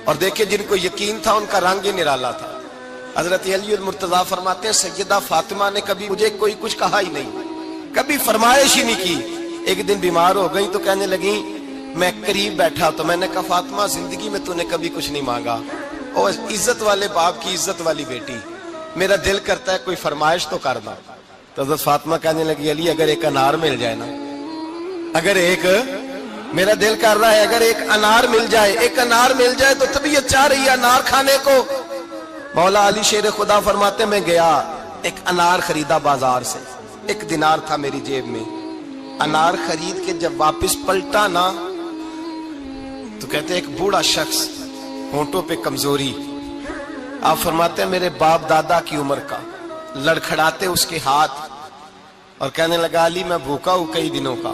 اور دیکھیں جن کو یقین تھا ان کا رنگ ہی نرالا تھا. حضرت علی المرتضیٰ فرماتے ہیں سیدہ فاطمہ نے کبھی مجھے کوئی کچھ کہا ہی نہیں، کبھی فرمائش ہی نہیں کی. ایک دن بیمار ہو گئی تو کہنے لگی، میں قریب بیٹھا تو میں نے کہا فاطمہ زندگی میں تو نے کبھی کچھ نہیں مانگا، اور عزت والے باپ کی عزت والی بیٹی، میرا دل کرتا ہے کوئی فرمائش تو کرنا. تو حضرت فاطمہ کہنے لگی علی اگر ایک انار مل جائے نا، اگر ایک، میرا دل کر رہا ہے اگر ایک انار مل جائے، ایک انار مل جائے تو طبیعت چاہ رہی ہے انار کھانے کو. مولا علی شیر خدا فرماتے میں گیا ایک انار خریدا بازار سے، 1 دینار تھا میری جیب میں. انار خرید کے جب واپس پلٹا نا تو کہتے ایک بوڑھا شخص، ہونٹوں پہ کمزوری، آپ فرماتے ہیں میرے باپ دادا کی عمر کا، لڑکھڑاتے اس کے ہاتھ اور کہنے لگا علی میں بھوکا ہوں کئی دنوں کا.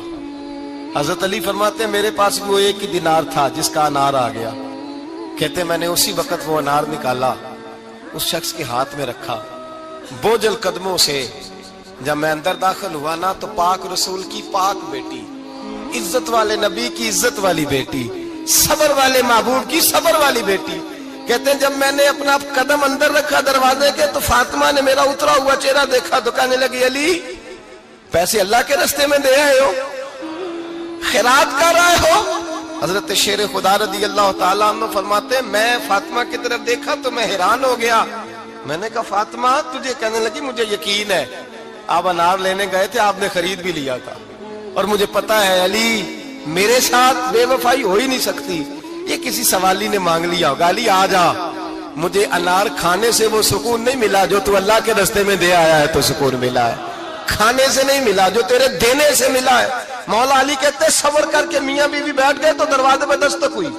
حضرت علی فرماتے ہیں میرے پاس وہ 1 ہی دینار تھا جس کا انار آ گیا. کہتے میں نے اسی وقت وہ انار نکالا، اس شخص کے ہاتھ میں رکھا، بوجھل قدموں سے جب میں اندر داخل ہوا نا تو پاک رسول کی پاک بیٹی، عزت والے نبی کی عزت والی بیٹی، صبر والے محبوب کی صبر والی بیٹی. کہتے ہیں جب میں نے اپنا قدم اندر رکھا دروازے کے تو فاطمہ نے میرا اترا ہوا چہرہ دیکھا تو کہنے لگی علی پیسے اللہ کے راستے میں دے آئے ہو، خیرات کر رہے ہو. حضرت شیر خدا رضی اللہ تعالیٰ عنہ فرماتے ہیں میں فاطمہ کی طرف دیکھا تو میں حیران ہو گیا. میں نے کہا فاطمہ تجھے، کہنے لگی مجھے یقین ہے آپ انار لینے گئے تھے، آپ نے خرید بھی لیا تھا، اور مجھے پتا ہے علی میرے ساتھ بے وفائی ہو ہی نہیں سکتی، یہ کسی سوالی نے مانگ لیا ہوگا. علی آ جا، مجھے انار کھانے سے وہ سکون نہیں ملا جو تو اللہ کے راستے میں دے آیا ہے تو سکون ملا ہے، کھانے سے نہیں ملا جو تیرے دینے سے ملا ہے. مولا علی کہتے صبر کر کے میاں بیوی بیٹھ گئے تو دروازے پہ دستک ہوئی.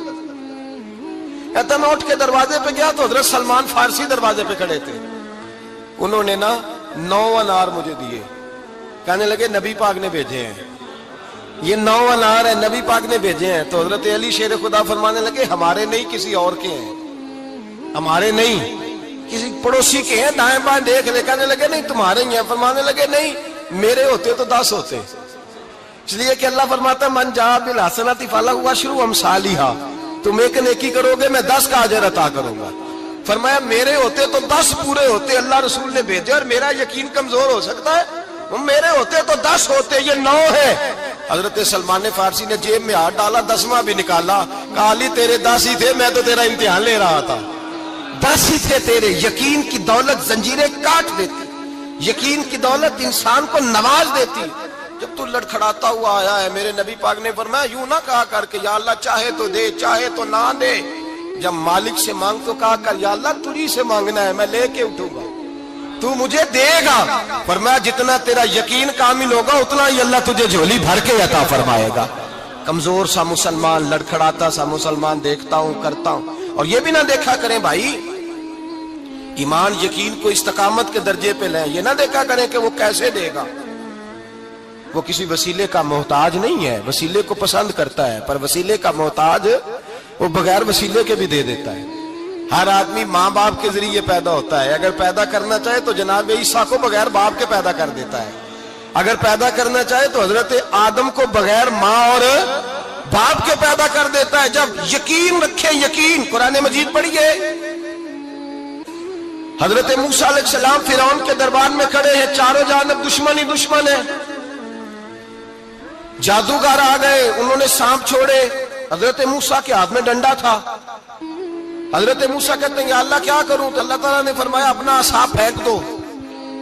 کہتا میں اٹھ کے دروازے پہ گیا تو حضرت سلمان فارسی دروازے پہ کھڑے تھے. انہوں نے نا 9 انار مجھے دیے، کہنے لگے نبی پاک نے بھیجے ہیں، یہ 9 انار ہے نبی پاک نے بھیجے ہیں. تو حضرت علی شیر خدا فرمانے لگے ہمارے نہیں کسی اور کے ہیں، ہمارے نہیں کسی پڑوسی کے ہیں، دائیں بائیں دیکھ لے. کہنے لگے نہیں تمہارے ہی ہیں. فرمانے لگے نہیں میرے ہوتے تو 10 ہوتے، اس لیے کہ اللہ فرماتا ہے من جاء بالحسنۃ فلہ عشر امثالھا، تم ایک نیکی کرو گے میں 10 کا اجر عطا کروں گا. فرمایا میرے ہوتے تو 10 پورے ہوتے، اللہ رسول نے بھیجے اور میرا یقین کمزور ہو سکتا ہے، میرے ہوتے تو 10 ہوتے، یہ 9 ہے. حضرت سلمان فارسی نے جیب میں ہاتھ ڈالا، 10واں بھی نکالا، کہا علی تیرے 10 ہی تھے، میں تو تیرا امتحان لے رہا تھا. 10 ہی تھے تیرے. یقین کی دولت زنجیریں کاٹ دیتی، یقین کی دولت انسان کو نواز دیتی. جب تو لڑکھڑاتا ہوا آیا ہے، میرے نبی پاک نے فرمایا یوں نہ کہا کر کہ یا اللہ چاہے تو دے چاہے تو نہ دے، جب مالک سے مانگ تو کہا کر یا اللہ تجھی سے مانگنا ہے میں لے کے اٹھوں گا، تو مجھے دے گا. فرمایا جتنا تیرا یقین کامل ہوگا اتنا ہی اللہ تجھے جھولی بھر کے عطا فرمائے گا. کمزور سا مسلمان، لڑکھڑاتا سا مسلمان دیکھتا ہوں کرتا ہوں. اور یہ بھی نہ دیکھا کریں بھائی ایمان یقین کو استقامت کے درجے پہ لیں، یہ نہ دیکھا کریں کہ وہ کیسے دے گا. وہ کسی وسیلے کا محتاج نہیں ہے، وسیلے کو پسند کرتا ہے، پر وسیلے کا محتاج وہ بغیر وسیلے کے بھی دے دیتا ہے. ہر آدمی ماں باپ کے ذریعے پیدا ہوتا ہے، اگر پیدا کرنا چاہے تو جناب عیسیٰ کو بغیر باپ کے پیدا کر دیتا ہے، اگر پیدا کرنا چاہے تو حضرت آدم کو بغیر ماں اور باپ کے پیدا کر دیتا ہے. جب یقین رکھیں، یقین قرآن مجید پڑھیے. حضرت موسیٰ علیہ السلام فرعون کے دربار میں کھڑے ہیں، چاروں جانب دشمن ہی دشمن ہے. جادوگر آ گئے، انہوں نے سانپ چھوڑے، حضرت موسیٰ کے ہاتھ میں ڈنڈا تھا. حضرت موسیٰ کہتے ہیں یا اللہ کیا کروں؟ تو اللہ تعالیٰ نے فرمایا اپنا عصا پھینک دو.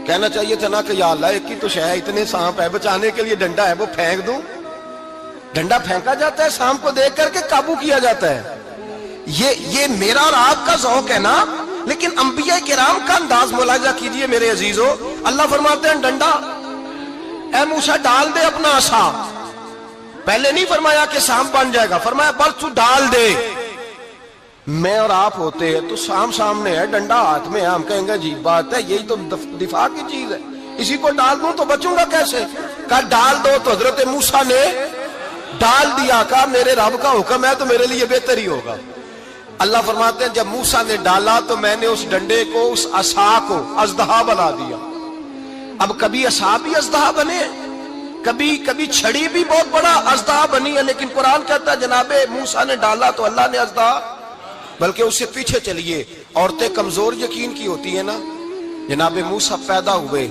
کہنا چاہیے تھا نا کہ یا اللہ ایک ہی تو شے ہے، اتنے سانپ ہے، بچانے کے لیے ڈنڈا ہے وہ پھینک دوں. ڈنڈا پھینکا جاتا ہے، سانپ کو دیکھ کر کے قابو کیا جاتا ہے. یہ میرا اور آپ کا ذوق ہے نا، لیکن انبیاء کرام کا انداز ملاحظہ کیجئے میرے عزیزو. اللہ فرماتے ہیں ڈنڈا، اے موسیٰ ڈال دے اپنا عصا. پہلے نہیں فرمایا کہ سانپ بن جائے گا، فرمایا بس تو ڈال دے. میں اور آپ ہوتے ہیں تو سانپ سامنے ہے، ڈنڈا ہاتھ میں ہے، ہم کہیں گے عجیب بات ہے، یہی تو دفاع کی چیز ہے، اسی کو ڈال دوں تو بچوں گا کیسے؟ کہا ڈال دو. تو حضرت موسیٰ نے ڈال دیا، کہا میرے رب کا حکم ہے تو میرے لیے بہتر ہی ہوگا. اللہ فرماتے ہیں جب موسیٰ نے ڈالا تو میں نے اس ڈنڈے کو، اس عصا کو اژدہا بنا دیا. اب کبھی عصا بھی اژدہا بنے، کبھی چھڑی بھی بہت بڑا اژدہا بنی ہے، لیکن قرآن کہتا ہے جناب موسیٰ نے ڈالا تو اللہ نے اژدہا بلکہ اس سے پیچھے چلیے. عورتیں کمزور یقین کی ہوتی ہیں نا. جناب موسیٰ پیدا ہوئے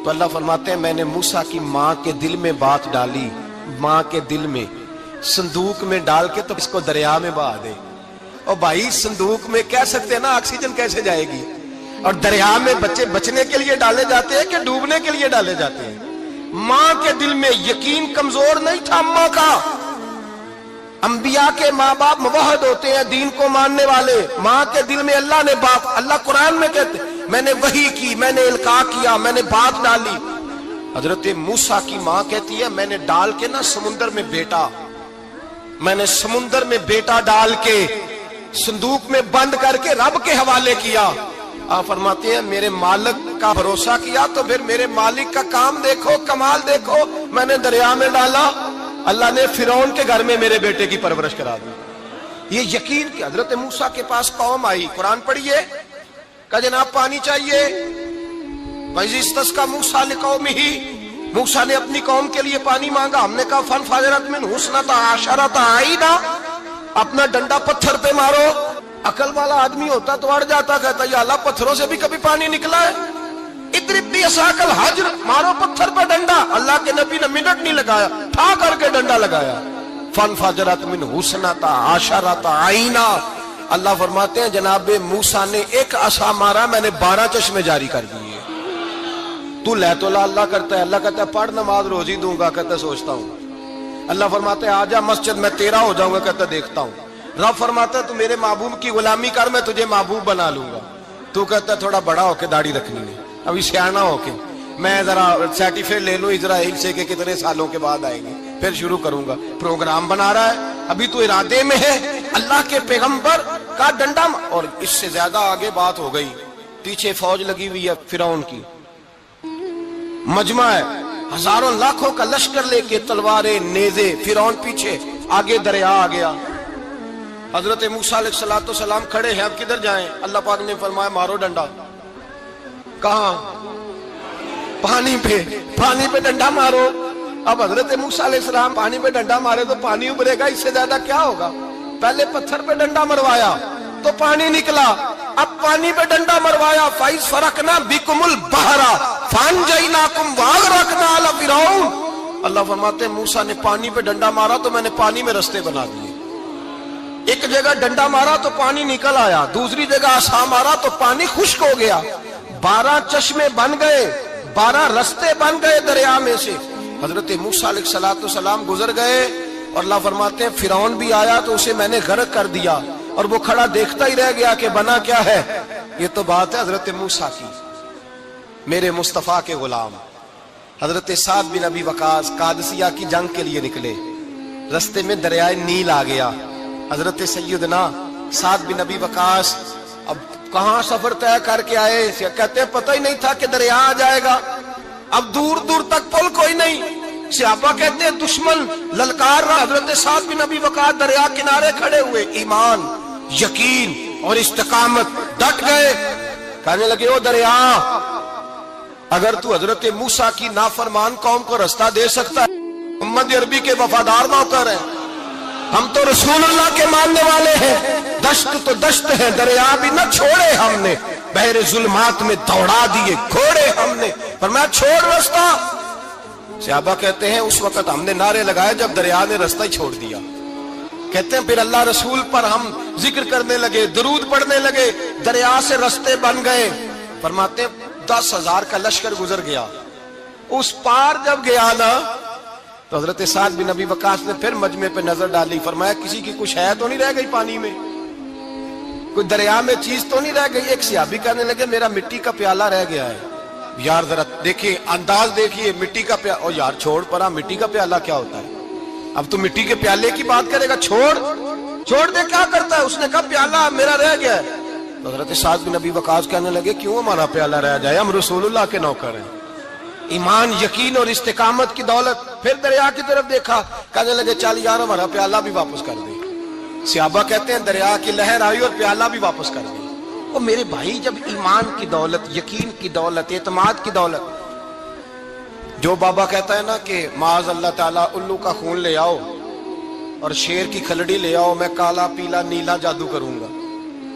تو اللہ فرماتے ہیں میں نے موسیٰ کی ماں کے دل میں بات ڈالی, ماں کے دل میں صندوق میں ڈال کے تو اس کو دریا میں بہا دے. اور بھائی صندوق میں کہہ سکتے ہیں نا آکسیجن کیسے جائے گی, اور دریا میں بچے بچنے کے لیے ڈالے جاتے ہیں کہ ڈوبنے کے لیے ڈالے جاتے ہیں. ماں کے دل میں یقین کمزور نہیں تھا اماں کا. انبیاء کے ماں باپ موحد ہوتے ہیں, دین کو ماننے والے. ماں کے دل میں اللہ نے بات, اللہ قرآن میں کہتے میں نے وحی کی, میں نے القاء کیا, میں نے بات ڈالی. حضرت موسیٰ کی ماں کہتی ہے میں نے ڈال کے نا سمندر میں بیٹا, میں نے سمندر میں بیٹا ڈال کے صندوق میں بند کر کے رب کے حوالے کیا. آپ فرماتے ہیں میرے مالک کا بھروسہ کیا تو پھر میرے مالک کا کام دیکھو, کمال دیکھو. میں نے دریا میں ڈالا, اللہ نے فرعون کے گھر میں میرے بیٹے کی پرورش کرا دی. یہ یقین کہ حضرت موسیٰ کے پاس قوم آئی, قرآن پڑھیے, کہا جناب پانی چاہیے. وَإِذِ اسْتَسْقَىٰ مُوسَىٰ لِقَوْمِهِ, موسیٰ نے اپنی قوم کے لیے پانی مانگا. ہم نے کہا فَانْفَجَرَتْ مِنْهُ اثْنَتَا عَشَرَةَ عَيْنًا, اپنا ڈنڈا پتھر پہ مارو. عقل والا آدمی ہوتا تو اڑ جاتا, کہتا یا اللہ پتھروں سے بھی کبھی پانی نکلا ہے. اضرب بعصاک الحجر, مارو پتھر پہ ڈنڈا. اللہ کے نبی نے منٹ نہیں لگایا, ٹھا کر کے ڈنڈا لگایا. فَانْفَجَرَتْ مِنْهُ اثْنَتَا عَشَرَةَ عَيْنًا. اللہ فرماتے ہیں جناب موسیٰ نے ایک عصا مارا, میں نے 12 چشمے جاری کر دیے. تو لے تو لا اللہ کرتا ہے, اللہ کہتا ہے پڑھ نماز روزی دوں گا, کہتا ہے سوچتا ہوں. اللہ فرماتے ہیں آجا مسجد میں تیرا ہو جاؤں گا, کہتا ہے دیکھتا ہوں. رب فرماتا ہے تو میرے محبوب کی غلامی کر, میں تجھے محبوب بنا لوں گا. تو کہتا ہے تھوڑا بڑا ہو کے داڑھی رکھنی ہے, ابھی سیانا ہو کے میں ذرا سرٹیفکیٹ لے لوں اسرائیل سے کہ کتنے سالوں کے بعد آئیں گے, پھر شروع کروں گا. پروگرام بنا رہا ہے, ابھی تو ارادے میں ہے. اللہ کے پیغمبر کا ڈنڈا, اور اس سے زیادہ آگے بات ہو گئی. پیچھے فوج لگی ہوئی ہے فرعون کی, مجمع ہے, ہزاروں لاکھوں کا لشکر لے کے, تلواریں نیزے. فرعون پیچھے, آگے دریا آ گیا. حضرت موسیٰ علیہ السلام کھڑے ہیں, اب کدھر جائیں؟ اللہ پاک نے فرمایا مارو ڈنڈا. کہاں؟ پانی پہ, پانی پہ ڈنڈا مارو. اب حضرت موسیٰ علیہ السلام پانی پہ ڈنڈا مارے تو پانی ابھرے گا, اس سے زیادہ کیا ہوگا؟ پہلے پتھر پہ ڈنڈا مروایا تو پانی نکلا, اب پانی پہ ڈنڈا مروایا. فَإِذْ فَرَقْنَا بِكُمُ الْبَحْرَ فَأَنْجَيْنَاكُمْ وَأَغْرَقْنَا آلَ فِرْعَوْنَ. اللہ فرماتے ہیں موسیٰ نے پانی پہ ڈنڈا مارا تو میں نے پانی میں رستے بنا دیے. ایک جگہ ڈنڈا مارا تو پانی نکل آیا, دوسری جگہ عصا مارا تو پانی خشک ہو گیا. 12 چشمے بن گئے, 12 رستے بن گئے دریا میں سے. حضرت موسیٰ علیہ السلام گزر گئے, اور اللہ فرماتے ہیں فرعون بھی آیا تو اسے میں نے غرق کر دیا, اور وہ کھڑا دیکھتا ہی رہ گیا کہ بنا کیا ہے. یہ تو بات ہے حضرت موسیٰ کی. میرے مصطفیٰ کے غلام حضرت سعد بن ابی وقاص قادسیہ کی جنگ کے لیے نکلے, رستے میں دریائے نیل آ گیا. حضرت سیدنا سعد بن ابی وقاص اب کہاں سفر طے کر کے آئے, کہتے ہیں پتہ ہی نہیں تھا کہ دریا آ جائے گا. اب دور دور تک پل کوئی نہیں. صحابہ کہتے ہیں دشمن للکار رہا, حضرت سعد بن ابی وقاص دریا کنارے کھڑے ہوئے, ایمان, یقین اور استقامت, ڈٹ گئے. کہنے لگے او دریا, اگر تو حضرت موسیٰ کی نافرمان قوم کو رستہ دے سکتا ہے, محمد عربی کے وفادار نوکر ہیں, ہم تو رسول اللہ کے ماننے والے ہیں. دشت تو دشت ہے, دریا بھی نہ چھوڑے ہم نے, بحر ظلمات میں دوڑا دیے گھوڑے ہم نے, فرمایا چھوڑ رستہ. صحابہ کہتے ہیں اس وقت ہم نے نعرے لگائے جب دریا نے رستہ ہی چھوڑ دیا. کہتے ہیں پھر اللہ رسول پر ہم ذکر کرنے لگے, درود پڑھنے لگے, دریا سے رستے بن گئے. فرماتے ہیں 10,000 کا لشکر گزر گیا. اس پار جب گیا نا تو حضرت سعد بن ابی وقاص نے پھر مجمع پہ نظر ڈالی, فرمایا کسی کی کچھ ہے تو نہیں رہ گئی پانی میں, کوئی دریا میں چیز تو نہیں رہ گئی. ایک صحابی کہنے لگے میرا مٹی کا پیالہ رہ گیا ہے. یار ذرا دیکھیے انداز دیکھیے, مٹی کا پیالہ, اور یار چھوڑ پرا, مٹی کا پیالہ کیا ہوتا ہے, اب تو مٹی کے پیالے کی بات کرے گا, چھوڑ دے, کیا کرتا ہے. اس نے کہا پیالہ میرا رہ گیا ہے. حضرت سعد بن ابی وقاص کہنے لگے کیوں ہمارا پیالہ رہ جائے, ہم رسول اللہ کے نوکر ہیں. ایمان, یقین اور استقامت کی دولت. پھر دریا کی طرف دیکھا, کہنے لگے چل یار ہمارا پیالہ بھی واپس کر دے. صحابہ کہتے ہیں دریا کی لہر آئی اور پیالہ بھی واپس کر دی. اور میرے بھائی جب ایمان کی دولت, یقین کی دولت, اعتماد کی دولت, جو بابا کہتا ہے نا کہ معاذ اللہ تعالیٰ الو کا خون لے آؤ اور شیر کی کھلڑی لے آؤ, میں کالا پیلا نیلا جادو کروں گا,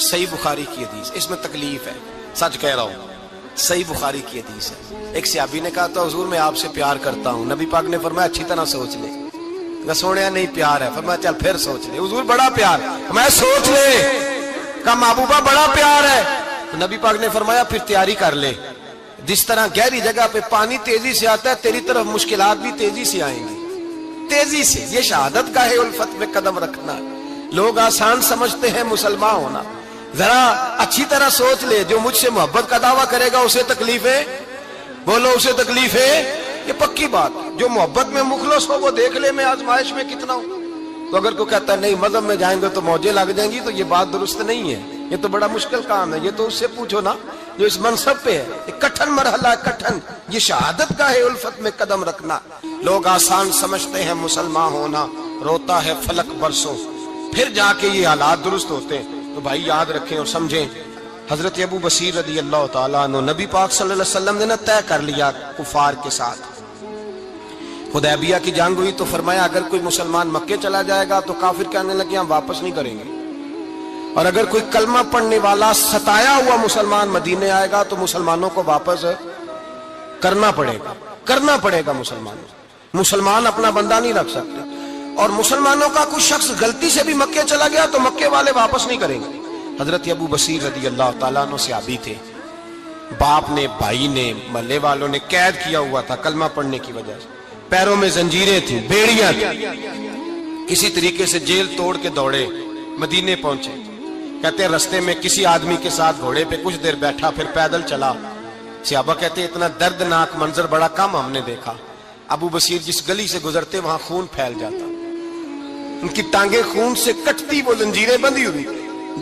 صحیح بخاری کی حدیث، اس میں تکلیف ہے، سچ کہہ رہا ہوں، صحیح بخاری کی حدیث ہے۔ ایک صحابی نے کہا تھا حضور میں آپ سے پیار کرتا ہوں، نبی پاک نے فرمایا اچھی طرح سوچ لے۔ کہا سونے نہیں پیار ہے، فرمایا چل پھر سوچ لے۔ حضور بڑا پیار، میں سوچ لے۔ کہا محبوبہ بڑا پیار ہے، تو نبی پاک نے فرمایا پھر تیاری کر لے، جس طرح گہری جگہ پہ پانی تیزی سے آتا ہے تیری طرف مشکلات بھی تیزی سے آئیں گی، تیزی سے۔ یہ شہادت گاہ الفت میں قدم رکھنا۔ لوگ آسان سمجھتے ہیں مسلمان ہونا، ذرا اچھی طرح سوچ لے، جو مجھ سے محبت کا دعویٰ کرے گا اسے تکلیف ہے، بولو اسے تکلیف ہے، یہ پکی بات۔ جو محبت میں مخلص ہو وہ دیکھ لے میں آزمائش میں کتنا ہوں۔ تو اگر کوئی کہتا ہے نہیں مذہب میں جائیں گے تو موجیں لگ جائیں گی، تو یہ بات درست نہیں ہے، یہ تو بڑا مشکل کام ہے۔ یہ تو اس سے پوچھو نا جو اس منصب پہ ہے، ایک کٹھن مرحلہ ہے، کٹھن۔ یہ شہادت گاہ الفت میں قدم رکھنا۔ لوگ آسان سمجھتے ہیں مسلمان ہونا، روتا ہے فلک برسوں، پھر جا کے یہ حالات درست ہوتے ہیں۔ تو بھائی یاد رکھیں اور سمجھیں، حضرت ابو بصیر رضی اللہ تعالیٰ عنہ، نبی پاک صلی اللہ علیہ وسلم نے طے کر لیا کفار کے ساتھ، حدیبیہ کی جنگ ہوئی تو فرمایا اگر کوئی مسلمان مکے چلا جائے گا تو کافر کہنے لگے ہم واپس نہیں کریں گے، اور اگر کوئی کلمہ پڑھنے والا ستایا ہوا مسلمان مدینے آئے گا تو مسلمانوں کو واپس کرنا پڑے گا مسلمان اپنا بندہ نہیں رکھ سکتے۔ اور مسلمانوں کا کوئی شخص غلطی سے بھی مکے چلا گیا تو مکے والے واپس نہیں کریں گے۔ حضرت ابو بصیر رضی اللہ تعالیٰ عنہ صحابی تھے، باپ نے، بھائی نے، محلے والوں نے قید کیا ہوا تھا کلمہ پڑھنے کی وجہ سے، پیروں میں زنجیریں تھیں، بیڑیاں تھیں، کسی طریقے سے جیل توڑ کے دوڑے مدینے پہنچے۔ کہتے ہیں رستے میں کسی آدمی کے ساتھ گھوڑے پہ کچھ دیر بیٹھا پھر پیدل چلا۔ صحابہ کہتے ہیں اتنا دردناک منظر بڑا کم ہم نے دیکھا۔ ابو بصیر جس گلی سے گزرتے وہاں خون پھیل جاتا، ان کی ٹانگیں خون سے کٹتی، وہ زنجیریں بندھی ہوئی،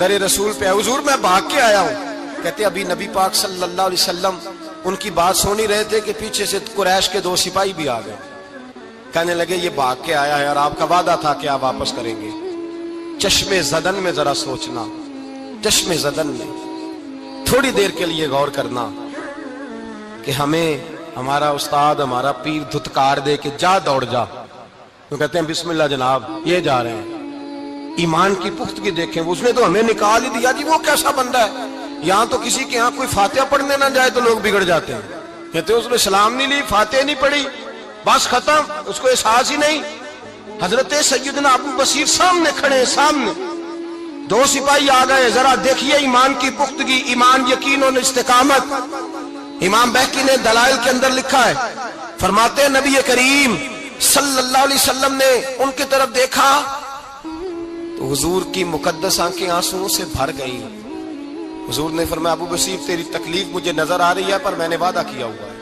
در رسول پہ حضور میں بھاگ کے آیا ہوں۔ کہتے ابھی نبی پاک صلی اللہ علیہ وسلم ان کی بات سن ہی رہے تھے کہ پیچھے سے قریش کے 2 سپاہی بھی آ گئے، کہنے لگے یہ بھاگ کے آیا ہے اور آپ کا وعدہ تھا کہ آپ واپس کریں گے۔ چشم زدن میں ذرا سوچنا، چشم زدن میں تھوڑی دیر کے لیے غور کرنا کہ ہمیں ہمارا استاد، ہمارا پیر دھتکار دے کہ جا دوڑ جا، تو کہتے ہیں بسم اللہ جناب یہ جا رہے ہیں۔ ایمان کی پختگی دیکھیں، اس نے تو ہمیں نکال ہی دیا جی، وہ کیسا بندہ ہے۔ یہاں تو کسی کے یہاں کوئی فاتحہ پڑھنے نہ جائے تو لوگ بگڑ جاتے ہیں، کہتے ہیں اس نے سلام نہیں لی، فاتحہ نہیں پڑھی، بس ختم، اس کو احساس ہی نہیں۔ حضرت سیدنا ابو بصیر سامنے کھڑے، سامنے 2 سپاہی آ گئے، ذرا دیکھیے ایمان کی پختگی، ایمان، یقین اور استقامت۔ امام بہقی نے دلائل کے اندر لکھا ہے، فرماتے ہیں نبی کریم صلی اللہ علیہ وسلم نے ان کی طرف دیکھا تو حضور کی مقدس آنکھیں آنسوؤں سے بھر گئی۔ حضور نے فرمایا ابو بصیر تیری تکلیف مجھے نظر آ رہی ہے پر میں نے وعدہ کیا ہوا ہے،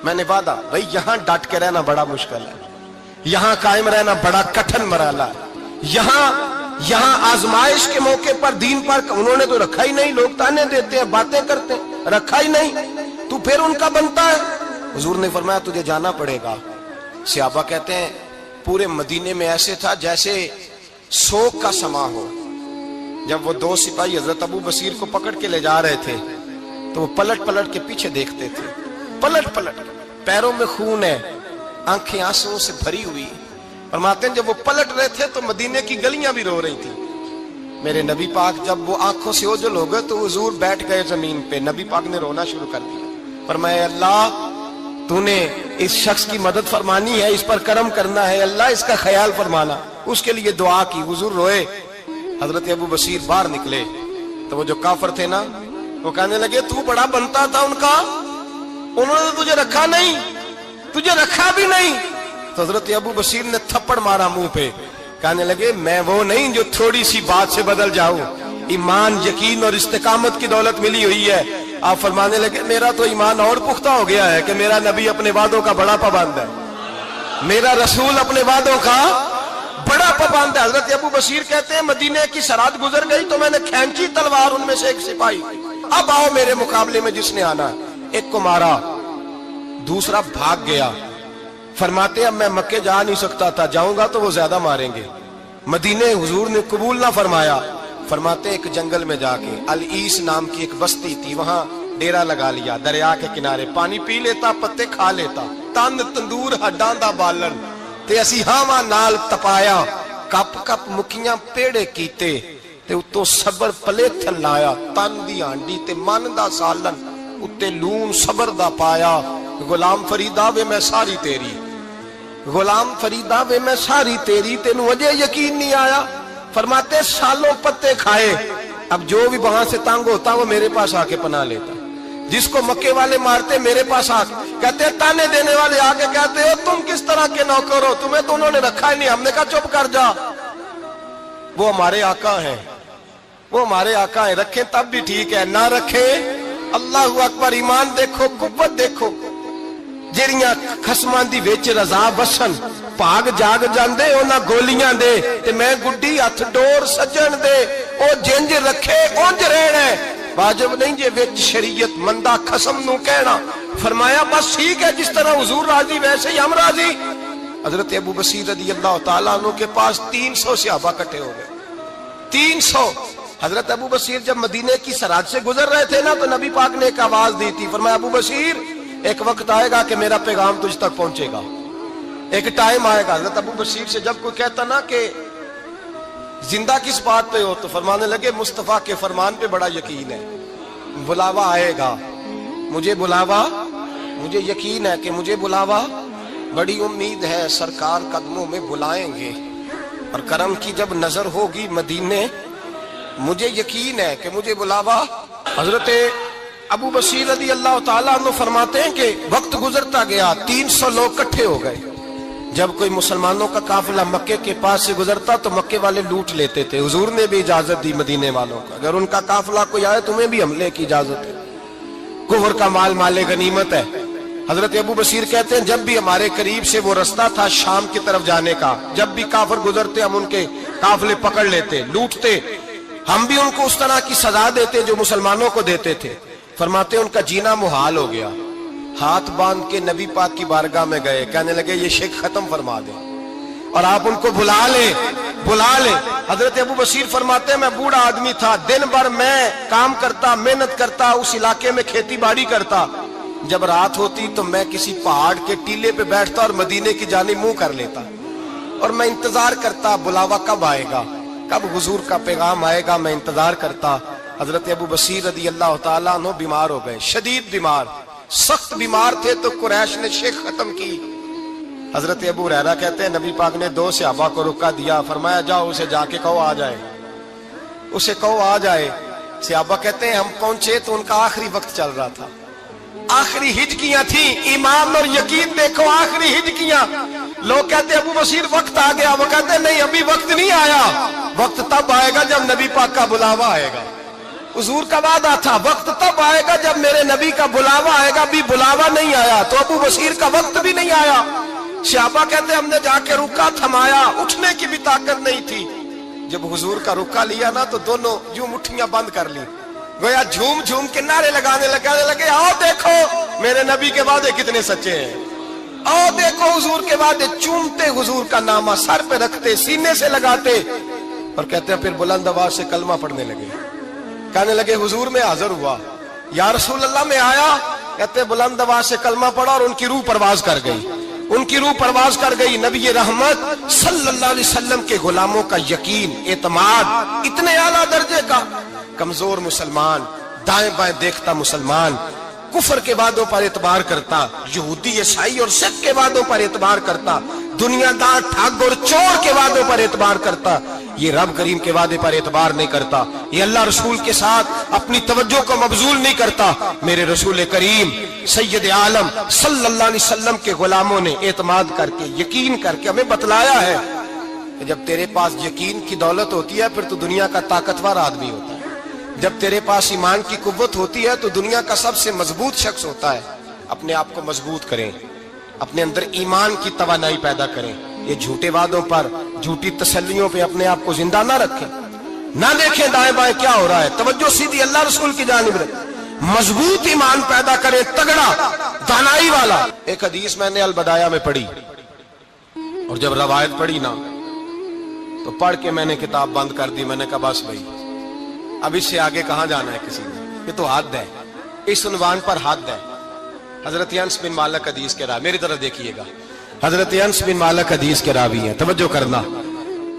میں نے وعدہ۔ بھائی یہاں ڈٹ کے رہنا بڑا مشکل ہے، یہاں قائم رہنا بڑا کٹھن مرحلہ ہے۔ یہاں آزمائش کے موقع پر دین پر انہوں نے تو رکھا ہی نہیں، لوگ تانے دیتے ہیں، باتیں کرتے ہیں، رکھا ہی نہیں، تو پھر ان کا بنتا ہے۔ حضور نے فرمایا تجھے جانا پڑے گا۔ صحابہ کہتے ہیں پورے مدینے میں ایسے تھا جیسے سوگ کا سما ہو۔ جب وہ 2 سپاہی حضرت ابو بصیر کو پکڑ کے لے جا رہے تھے تو وہ پلٹ پلٹ کے پیچھے دیکھتے تھے، پلٹ پلٹ، پیروں میں خون ہے، آنکھیں آنسوؤں سے بھری ہوئی۔ فرماتے ہیں جب وہ پلٹ رہے تھے تو مدینے کی گلیاں بھی رو رہی تھی۔ میرے نبی پاک جب وہ آنکھوں سے اوجھل ہو گئے تو حضور بیٹھ گئے زمین پہ، نبی پاک نے رونا شروع کر دیا۔ فرمایا اللہ تو نے اس شخص کی مدد فرمانی ہے، اس پر کرم کرنا ہے، اللہ اس کا خیال فرمانا، اس کے لیے دعا کی۔ حضور روئے۔ حضرت ابو بصیر باہر نکلے تو وہ جو کافر تھے نا وہ کہنے لگے تو بڑا بنتا تھا ان کا، انہوں نے تجھے رکھا نہیں، تجھے رکھا بھی نہیں۔ تو حضرت ابو بصیر نے تھپڑ مارا منہ پہ، کہنے لگے میں وہ نہیں جو تھوڑی سی بات سے بدل جاؤں، ایمان، یقین اور استقامت کی دولت ملی ہوئی ہے۔ آپ فرمانے لگے میرا تو ایمان اور پختہ ہو گیا ہے کہ میرا نبی اپنے وعدوں کا بڑا پابند ہے، میرا رسول اپنے وعدوں کا بڑا پابند ہے۔ حضرت ابو بصیر کہتے ہیں مدینے کی سرحد گزر گئی تو میں نے کھینچی تلوار، ان میں سے ایک سپاہی، اب آؤ میرے مقابلے میں جس نے آنا ہے۔ ایک کو مارا، دوسرا بھاگ گیا۔ فرماتے اب میں مکے جا نہیں سکتا تھا، جاؤں گا تو وہ زیادہ ماریں گے، مدینے حضور نے قبول نہ فرمایا۔ فرماتے ایک جنگل میں جا کے العیس نام کی ایک بستی تھی، وہاں ڈیرا لگا لیا، دریا کے کنارے، پانی پی لیتا، پتے کھا لیتا، تند تندور ہڈاں دا بالن تے اسی ہاواں نال تپایا، کپ کپ مکیاں پیڑے کیتے تے اتوں صبر پلیتھن لایا، تن دی ہانڈی تے من دا سالن اتے لون صبر دا پایا۔ غلام فریدا وے میں ساری تیری، غلام فریدا وے میں ساری تیری، تینوں وجہ یقین نہیں آیا؟ فرماتے سالوں پتے کھائے، اب جو بھی وہاں سے تنگ ہوتا وہ میرے پاس آ کے پناہ لیتا، جس کو مکے والے مارتے میرے پاس آ کے کہتے ہیں، تانے دینے والے آ کے کہتے ہو تم کس طرح کے نوکر ہو، تمہیں تو انہوں نے رکھا ہی نہیں۔ ہم نے کہا چپ کر جا، وہ ہمارے آقا ہیں، وہ ہمارے آقا ہیں، رکھیں تب بھی ٹھیک ہے، نہ رکھیں اللہ اکبر۔ ایمان دیکھو، قوت دیکھو، جڑیاں خصماں دی وچ رضا بسن بھاگ جاگ جاندے انہاں گولیاں دے، تے میں گڈی ہتھ ڈور سجن دے، او جنج رکھے اونج رہنا ہے، واجب نہیں جے وچ شریعت مندہ خصم نو کہنا۔ فرمایا بس ٹھیک ہے، جس طرح حضور راضی ویسے ہی ہم راضی۔ حضرت ابو بصیر رضی اللہ تعالیٰ عنہ کے پاس 300 صحابہ کٹھے ہو گئے، 300۔ حضرت ابو بصیر جب مدینے کی سرحد سے گزر رہے تھے نا، تو نبی پاک نے ایک آواز دی تھی، فرمایا ابو بصیر ایک وقت آئے گا کہ میرا پیغام تجھ تک پہنچے گا، ایک ٹائم آئے گا۔ حضرت ابو بصیر سے جب کوئی کہتا نا کہ زندہ کس بات پہ ہو، تو فرمانے لگے مصطفیٰ کے فرمان پہ بڑا یقین ہے، بلاوا آئے گا، مجھے بلاوا، مجھے یقین ہے کہ مجھے بلاوا، بڑی امید ہے سرکار قدموں میں بلائیں گے، اور کرم کی جب نظر ہوگی مدینے، مجھے یقین ہے کہ مجھے بلاوا۔ حضرت ابو بصیر رضی اللہ تعالیٰ عنہ فرماتے ہیں کہ وقت گزرتا گیا، 300 لوگ کٹھے ہو گئے۔ جب کوئی مسلمانوں کا قافلہ مکے کے پاس سے گزرتا تو مکے والے لوٹ لیتے تھے۔ حضور نے بھی اجازت دی مدینے والوں کو، اگر ان کا قافلہ کوئی آئے تمہیں بھی حملے کی اجازت ہے، کفر کا مال مال غنیمت ہے۔ حضرت ابو بصیر کہتے ہیں جب بھی ہمارے قریب سے وہ رستہ تھا شام کی طرف جانے کا، جب بھی کافر گزرتے ہم ان کے قافلے پکڑ لیتے، لوٹتے، ہم بھی ان کو اس طرح کی سزا دیتے جو مسلمانوں کو دیتے تھے۔ فرماتے ان کا جینا محال ہو گیا، ہاتھ باندھ کے نبی پاک کی بارگاہ میں گئے، کہنے لگے یہ شرک ختم فرما دیں اور آپ ان کو بلا لیں، بلا لیں۔ حضرت ابو بصیر فرماتے ہیں میں بوڑھا آدمی تھا، دن بھر میں کام کرتا، محنت کرتا، اس علاقے میں کھیتی باڑی کرتا، جب رات ہوتی تو میں کسی پہاڑ کے ٹیلے پہ بیٹھتا اور مدینے کی جانب منہ کر لیتا، اور میں انتظار کرتا بلاوا کب آئے گا، کب حضور کا پیغام آئے گا، میں انتظار کرتا۔ حضرت ابو بصیر رضی اللہ تعالیٰ عنہ بیمار ہو گئے، شدید بیمار، سخت بیمار تھے، تو قریش نے شیخ ختم کی۔ حضرت ابو ہریرہ کہتے ہیں نبی پاک نے 2 صحابہ کو رکا دیا، فرمایا جاؤ اسے جا کے کہو آ جائے، اسے کہو آ جائے۔ صحابہ کہتے ہیں ہم پہنچے تو ان کا آخری وقت چل رہا تھا، آخری ہجکیاں تھیں، ایمان اور یقین دیکھو، آخری ہجکیاں۔ لوگ کہتے ابو بصیر وقت آ گیا، وہ کہتے نہیں ابھی وقت نہیں آیا، وقت تب آئے گا جب نبی پاک کا بلاوا آئے گا۔ حضور کا وعدہ تھا وقت تب آئے گا جب میرے نبی کا بلاوا آئے گا، ابھی بلاوا نہیں آیا، تو ابو بصیر کا وقت بھی نہیں آیا۔ صحابہ کہتے ہم نے جا کے رکا، تھمایا، اٹھنے کی بھی طاقت نہیں تھی۔ جب حضور کا رکا لیا نا تو دونوں یوں مٹھیاں بند کر لی، گویا جھوم جھوم کے نعرے لگانے لگے آؤ دیکھو میرے نبی کے وعدے کتنے سچے ہیں، آؤ دیکھو حضور کے وعدے۔ چومتے حضور کا نامہ سر پہ رکھتے، سینے سے لگاتے، اور کہتے ہیں پھر بلند آواز سے کلمہ پڑھنے لگے، کہنے لگے حضور میں حاضر ہوا، یا رسول اللہ میں آیا، کہتے بلند آواز سے کلمہ پڑھا اور ان کی روح پرواز کر گئی، ان کی روح پرواز کر گئی۔ نبی رحمت صلی اللہ علیہ وسلم کے غلاموں کا یقین، اعتماد اتنے اعلیٰ درجے کا، کمزور مسلمان، دائیں بائیں دیکھتا مسلمان، کفر کے وعدوں پر اعتبار کرتا، یہودی عیسائی اور سکھ کے وعدوں پر اعتبار کرتا، دنیا دار ٹھگ اور چور کے وعدوں پر اعتبار کرتا، یہ رب کریم کے وعدے پر اعتبار نہیں کرتا، یہ اللہ رسول کے ساتھ اپنی توجہ کو مبذول نہیں کرتا۔ میرے رسول کریم سید عالم صلی اللہ علیہ وسلم کے غلاموں نے اعتماد کر کے، یقین کر کے ہمیں بتلایا ہے کہ جب تیرے پاس یقین کی دولت ہوتی ہے پھر تو دنیا کا طاقتور آدمی ہوتا ہے، جب تیرے پاس ایمان کی قوت ہوتی ہے تو دنیا کا سب سے مضبوط شخص ہوتا ہے۔ اپنے آپ کو مضبوط کریں، اپنے اندر ایمان کی توانائی پیدا کریں، یہ جھوٹے وعدوں پر، جھوٹی تسلیوں پہ اپنے آپ کو زندہ نہ رکھیں، نہ دیکھیں دائیں بائیں کیا ہو رہا ہے، توجہ سیدھی اللہ رسول کی جانب رکھیں، مضبوط ایمان پیدا کریں، تگڑا، دانائی والا۔ ایک حدیث میں نے البدایہ میں پڑھی، اور جب روایت پڑھی نا تو پڑھ کے میں نے کتاب بند کر دی، میں نے کہا بس بھائی اب اس سے آگے کہاں جانا ہے کسی نے، یہ تو حد ہے، اس عنوان پر حد ہے۔ حضرت انس بن مالک حدیث کے راوی، میری طرف دیکھیے گا، حضرت انس بن مالک حدیث کے راوی ہیں، توجہ کرنا۔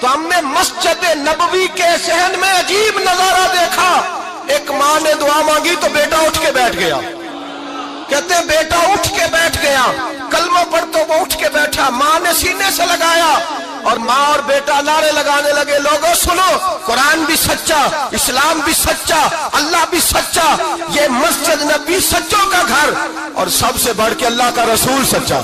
تو ہم نے مسجد نبوی کے صحن میں عجیب نظارہ دیکھا. ایک ماں نے دعا مانگی تو بیٹا اٹھ کے بیٹھ گیا. کہتے ہیں بیٹا اٹھ کے بیٹھ گیا. کلمہ پڑھ تو وہ اٹھ کے بیٹھا. ماں نے سینے سے لگایا اور ماں اور بیٹا نعرے لگانے لگے, لوگوں سنو, قرآن بھی سچا, اسلام بھی سچا, اللہ بھی سچا, یہ مسجد نبی سچوں کا گھر, اور سب سے بڑھ کے اللہ کا رسول سچا.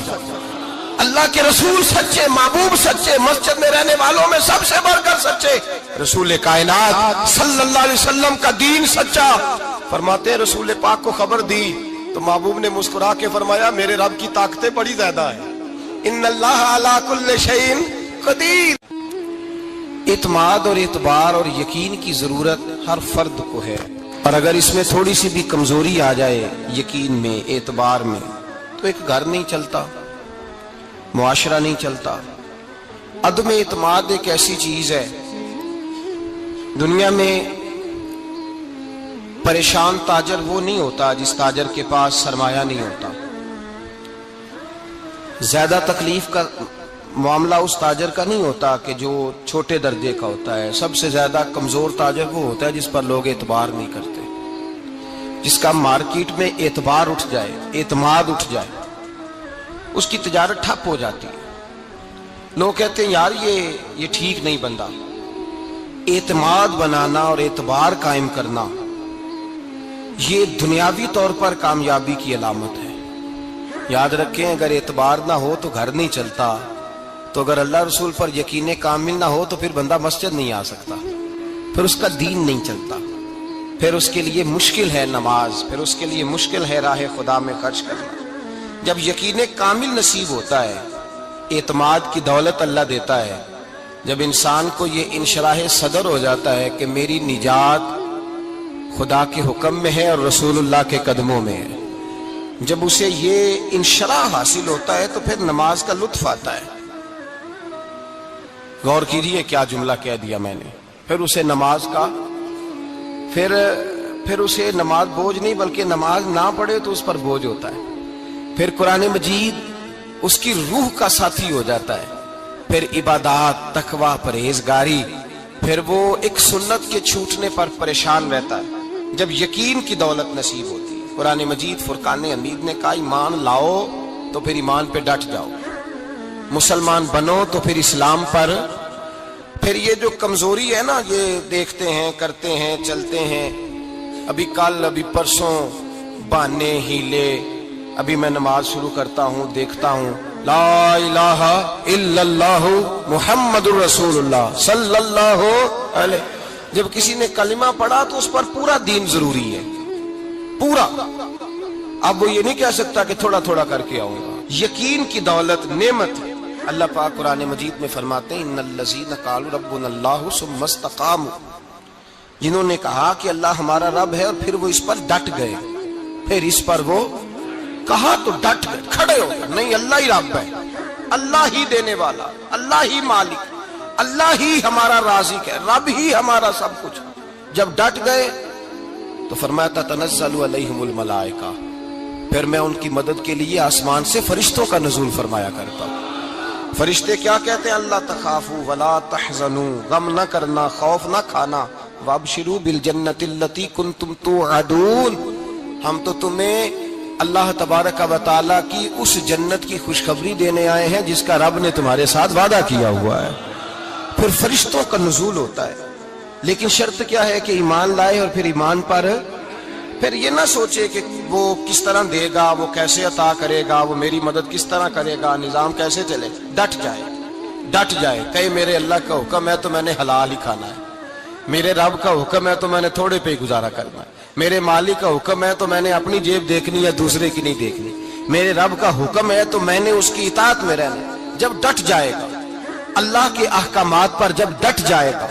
اللہ کے رسول سچے, محبوب سچے, مسجد میں رہنے والوں میں سب سے بڑھ کر سچے, رسول کائنات صلی اللہ علیہ وسلم کا دین سچا. فرماتے ہیں رسول پاک کو خبر دی تو محبوب نے مسکرا کے فرمایا میرے رب کی طاقتیں بڑی زیادہ ہیں. ان اللہ علی کل شیء قدیر. اعتماد اور اعتبار اور یقین کی ضرورت ہر فرد کو ہے, اور اگر اس میں تھوڑی سی بھی کمزوری آ جائے یقین میں, اعتبار میں, تو ایک گھر نہیں چلتا, معاشرہ نہیں چلتا. عدم اعتماد ایک ایسی چیز ہے, دنیا میں پریشان تاجر وہ نہیں ہوتا جس تاجر کے پاس سرمایہ نہیں ہوتا. زیادہ تکلیف کا معاملہ اس تاجر کا نہیں ہوتا کہ جو چھوٹے درجے کا ہوتا ہے. سب سے زیادہ کمزور تاجر وہ ہوتا ہے جس پر لوگ اعتبار نہیں کرتے, جس کا مارکیٹ میں اعتبار اٹھ جائے, اعتماد اٹھ جائے, اس کی تجارت ٹھپ ہو جاتی ہے. لوگ کہتے ہیں یار یہ ٹھیک نہیں بندہ. اعتماد بنانا اور اعتبار قائم کرنا یہ دنیاوی طور پر کامیابی کی علامت ہے. یاد رکھیں اگر اعتبار نہ ہو تو گھر نہیں چلتا, تو اگر اللہ رسول پر یقین کامل نہ ہو تو پھر بندہ مسجد نہیں آ سکتا, پھر اس کا دین نہیں چلتا, پھر اس کے لیے مشکل ہے نماز, پھر اس کے لیے مشکل ہے راہ خدا میں خرچ کرنا. جب یقین کامل نصیب ہوتا ہے, اعتماد کی دولت اللہ دیتا ہے, جب انسان کو یہ انشراح صدر ہو جاتا ہے کہ میری نجات خدا کے حکم میں ہے اور رسول اللہ کے قدموں میں ہے, جب اسے یہ انشراح حاصل ہوتا ہے تو پھر نماز کا لطف آتا ہے. غور کیجئے کیا جملہ کہہ دیا میں نے. پھر اسے نماز کا پھر اسے نماز بوجھ نہیں بلکہ نماز نہ پڑھے تو اس پر بوجھ ہوتا ہے. پھر قرآن مجید اس کی روح کا ساتھی ہو جاتا ہے. پھر عبادات, تقوی, پرہیزگاری, پھر وہ ایک سنت کے چھوٹنے پر پریشان رہتا ہے. جب یقین کی دولت نصیب ہوتی ہے, قرآن مجید فرقان حمید نے کہا ایمان لاؤ تو پھر ایمان پہ ڈٹ جاؤ, مسلمان بنو تو پھر اسلام پر. پھر یہ جو کمزوری ہے نا, یہ دیکھتے ہیں, کرتے ہیں, چلتے ہیں, ابھی کل ابھی پرسوں بہانے ہیلے, ابھی میں نماز شروع کرتا ہوں دیکھتا ہوں لا الہ الا اللہ محمد الرسول اللہ صلی اللہ علیہ. جب کسی نے کلمہ پڑھا تو اس پر پورا دین ضروری ہے, پورا. اب وہ یہ نہیں کہہ سکتا کہ تھوڑا تھوڑا کر کے آؤں گا. یقین کی دولت نعمت. اللہ پاک قرآن مجید میں فرماتے ہیں ان الذین قالوا ربنا اللہ ثم استقاموا, جنہوں نے کہا کہ اللہ ہمارا رب ہے اور پھر وہ اس پر ڈٹ گئے, پھر اس پر وہ کہا تو ڈٹ گئے, کھڑے ہو گئے, نہیں اللہ ہی رب ہے, اللہ ہی دینے والا, اللہ ہی مالک, اللہ ہی ہمارا رازق ہے, رب ہی ہمارا سب کچھ. جب ڈٹ گئے تو فرمایا تتنزل علیہم الملائکہ, پھر میں ان کی مدد کے لیے آسمان سے فرشتوں کا نزول فرمایا کرتا ہوں. فرشتے کیا کہتے ہیں؟ اللہ تخافوا ولا تحزنوا, غم نہ کرنا, خوف نہ کھانا, وابشروا بالجنۃ التی کنتم توعدون, ہم تو تمہیں اللہ تبارک و تعالیٰ کی اس جنت کی خوشخبری دینے آئے ہیں جس کا رب نے تمہارے ساتھ وعدہ کیا ہوا ہے. پھر فرشتوں کا نزول ہوتا ہے, لیکن شرط کیا ہے کہ ایمان لائے, اور پھر ایمان پر پھر یہ نہ سوچے کہ وہ کس طرح دے گا, وہ کیسے عطا کرے گا, وہ میری مدد کس طرح کرے گا, نظام کیسے چلے. ڈٹ جائے, کہے میرے اللہ کا حکم ہے تو میں نے حلال ہی کھانا ہے, میرے رب کا حکم ہے تو میں نے تھوڑے پہ ہی گزارا کرنا ہے, میرے مالک کا حکم ہے تو میں نے اپنی جیب دیکھنی یا دوسرے کی نہیں دیکھنی, میرے رب کا حکم ہے تو میں نے اس کی اطاعت میں رہنا. جب ڈٹ جائے گا اللہ کے احکامات پر, جب ڈٹ جائے گا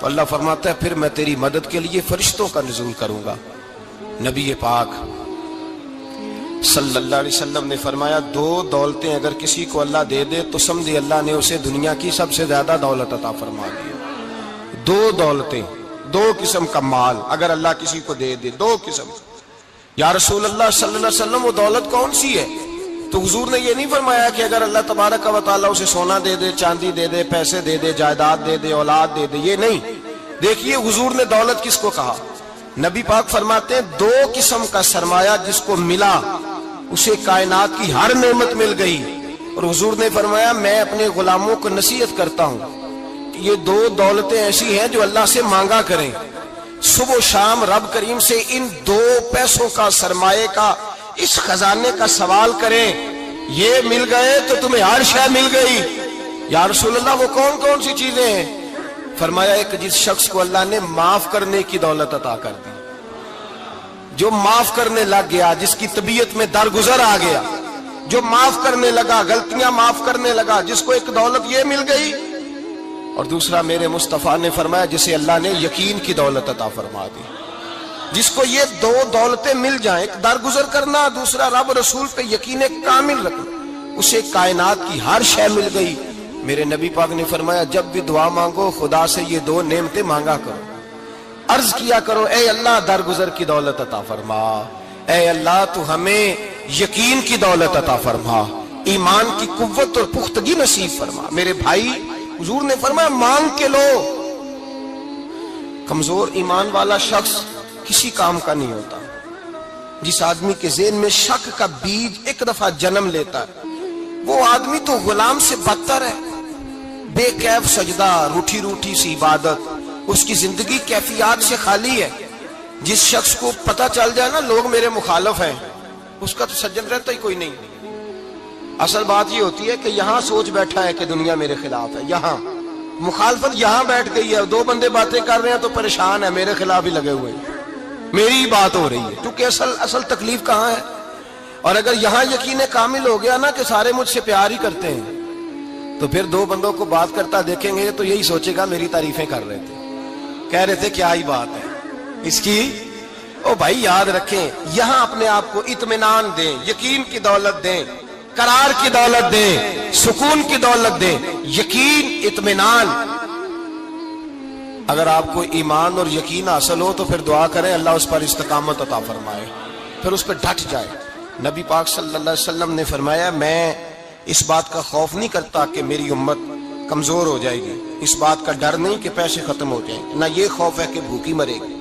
تو اللہ فرماتا ہے پھر میں تیری مدد کے لیے فرشتوں کا نزول کروں گا. نبی پاک صلی اللہ علیہ وسلم نے فرمایا دو دولتیں اگر کسی کو اللہ دے دے تو سمجھے اللہ نے اسے دنیا کی سب سے زیادہ دولت عطا فرما دی. دو دولتیں, دو قسم کا مال اگر اللہ کسی کو دے دے, دو قسم. یا رسول اللہ صلی اللہ علیہ وسلم وہ دولت کون سی ہے؟ تو حضور نے یہ نہیں فرمایا کہ اگر اللہ تبارک و تعالیٰ اسے سونا دے دے، چاندی دے دے، پیسے دے دے، جائیداد دے دے، اولاد دے دے، یہ نہیں۔ دیکھیے حضور نے دولت کس کو کہا؟ نبی پاک فرماتے ہیں دو قسم کا سرمایہ جس کو ملا اسے کائنات کی ہر نعمت مل گئی۔ اور حضور نے فرمایا میں اپنے غلاموں کو نصیحت کرتا ہوں کہ یہ دو دولتیں ایسی ہیں جو اللہ سے مانگا کریں، صبح و شام رب کریم سے ان دو پیسوں کا، سرمایے کا، اس خزانے کا سوال کریں۔ یہ مل گئے تو تمہیں ہر شے مل گئی۔ یا رسول اللہ وہ کون کون سی چیزیں ہیں؟ فرمایا ایک جس شخص کو اللہ نے معاف کرنے کی دولت عطا کر دی، جو معاف کرنے لگ گیا، جس کی طبیعت میں درگزر آ گیا، جو معاف کرنے لگا، غلطیاں معاف کرنے لگا، جس کو ایک دولت یہ مل گئی۔ اور دوسرا میرے مصطفیٰ نے فرمایا جسے اللہ نے یقین کی دولت عطا فرما دی، جس کو یہ دو دولتیں مل جائیں، ایک درگزر کرنا، دوسرا رب رسول پہ یقین کامل رکھنا، اسے کائنات کی ہر شے مل گئی۔ میرے نبی پاک نے فرمایا جب بھی دعا مانگو خدا سے یہ دو نعمتیں مانگا کرو، عرض کیا کرو اے اللہ درگزر کی دولت عطا فرما، اے اللہ تو ہمیں یقین کی دولت عطا فرما، ایمان کی قوت اور پختگی نصیب فرما۔ میرے بھائی حضور نے فرمایا مانگ کے لو۔ کمزور ایمان والا شخص کسی کام کا نہیں ہوتا۔ جس آدمی کے ذہن میں شک کا بیج ایک دفعہ جنم لیتا ہے وہ آدمی تو غلام سے بدتر ہے۔ بے کیف سجدہ، روٹھی روٹھی سی عبادت، اس کی زندگی کیفیات سے خالی ہے۔ جس شخص کو پتہ چل جائے نا لوگ میرے مخالف ہیں، اس کا تو سجن رہتا ہی کوئی نہیں۔ اصل بات یہ ہوتی ہے کہ یہاں سوچ بیٹھا ہے کہ دنیا میرے خلاف ہے، یہاں مخالفت یہاں بیٹھ گئی ہے، دو بندے باتیں کر رہے ہیں تو پریشان ہے، میرے خلاف ہی لگے ہوئے ہیں، میری ہی بات ہو رہی ہے، کیونکہ اصل تکلیف کہاں ہے؟ اور اگر یہاں یقین کامل ہو گیا نا کہ سارے مجھ سے پیار ہی کرتے ہیں، تو پھر دو بندوں کو بات کرتا دیکھیں گے تو یہی سوچے گا میری تعریفیں کر رہے تھے، کہہ رہے تھے کیا ہی بات ہے اس کی۔ او بھائی یاد رکھیں، یہاں اپنے آپ کو اطمینان دیں، یقین کی دولت دیں، قرار کی دولت دیں، سکون کی دولت دیں، یقین، اطمینان۔ اگر آپ کو ایمان اور یقین حاصل ہو تو پھر دعا کریں اللہ اس پر استقامت عطا فرمائے، پھر اس پہ ڈٹ جائے۔ نبی پاک صلی اللہ علیہ وسلم نے فرمایا میں اس بات کا خوف نہیں کرتا کہ میری امت کمزور ہو جائے گی، اس بات کا ڈر نہیں کہ پیسے ختم ہو جائیں، نہ یہ خوف ہے کہ بھوکی مرے گی۔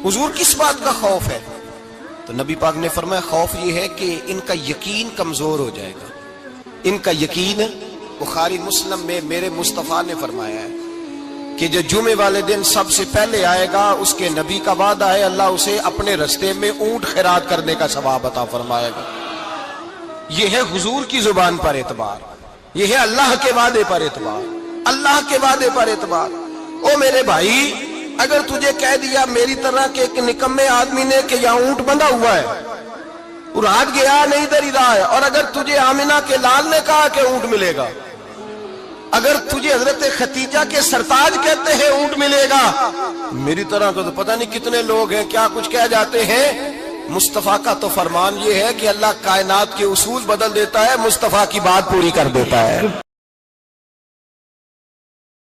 حضور کس بات کا خوف ہے؟ تو نبی پاک نے فرمایا خوف یہ ہے کہ ان کا یقین کمزور ہو جائے گا۔ ان کا یقین، بخاری مسلم میں میرے مصطفیٰ نے فرمایا ہے کہ جو جمعے والے دن سب سے پہلے آئے گا اس کے نبی کا وعدہ ہے اللہ اسے اپنے رستے میں اونٹ خیرات کرنے کا ثواب عطا فرمائے گا۔ یہ ہے حضور کی زبان پر اعتبار، یہ ہے اللہ کے وعدے پر اعتبار، اللہ کے وعدے پر اعتبار۔ او میرے بھائی اگر تجھے کہہ دیا میری طرح کے ایک نکمے آدمی نے کہ یہاں اونٹ بندھا ہوا ہے، رات گیا نہیں ادھر ہی رہا ہے، اور اگر تجھے آمنہ کے لال نے کہا کہ اونٹ ملے گا، اگر تجھے حضرت ختیجہ کے سرتاج کہتے ہیں اونٹ ملے گا، میری طرح کا تو پتہ نہیں کتنے لوگ ہیں کیا کچھ کہہ جاتے ہیں۔ مصطفیٰ کا تو فرمان یہ ہے کہ اللہ کائنات کے اصول بدل دیتا ہے، مصطفیٰ کی بات پوری کر دیتا ہے۔